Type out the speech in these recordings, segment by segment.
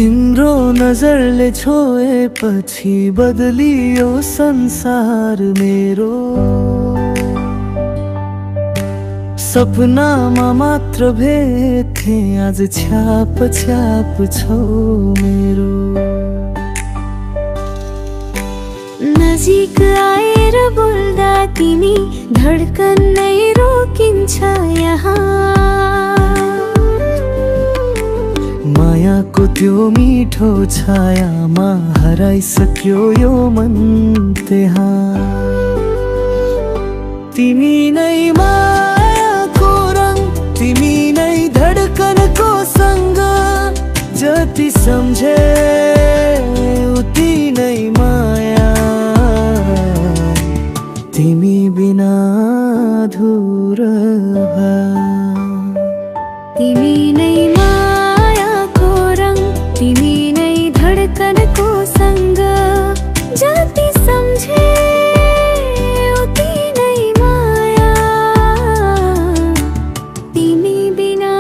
तिम्रो नजरले छोएपछि बदलियो संसार मेरो। सपनामा मात्र भेटे आज छ्याप छ्याप छौ मेरो। नजिक आएर बोल्दा तिमी धड्कन नै रोकिन्छ यहाँ। मायाको त्यो मिठो छायामा हराइसक्यो यो मन त्यहाँ। तिमी नै मायाको रङ, तिमी नै धड्कनको सँग, जति सम्झे उति नै माया। तिमी बिना अधुरा भए। तिमी नै मायाको रङ, तिमी नै धड्कनको सँग, जति सम्झे उति नै माया। तिमी बिना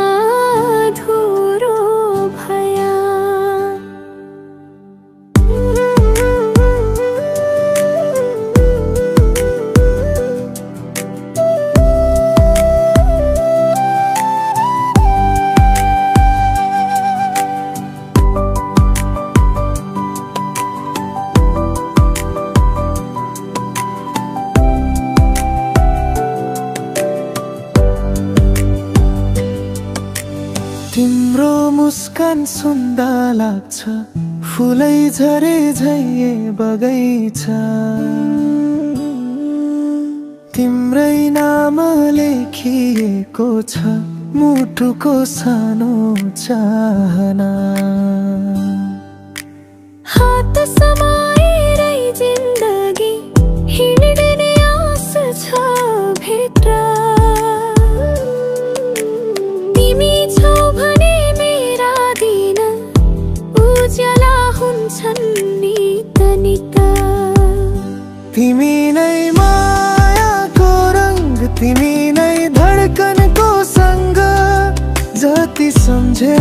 अधुरो भया। तिम्रो मुस्कान सुन्दा लाग्छ फुलै झरे झैए बगैँचा। तिम्रै नाम लेखिएको छ मुटुको सानो चाहना। हात समाएरै जिन्दगी हिँड्ने आस छ भित्र। तिमी छौ भने मेरा दिन उज्याला हुन्छन् नित नित। तिमी नै मायाको रङ, तिमी नै धड्कनको सँग, जति सम्झे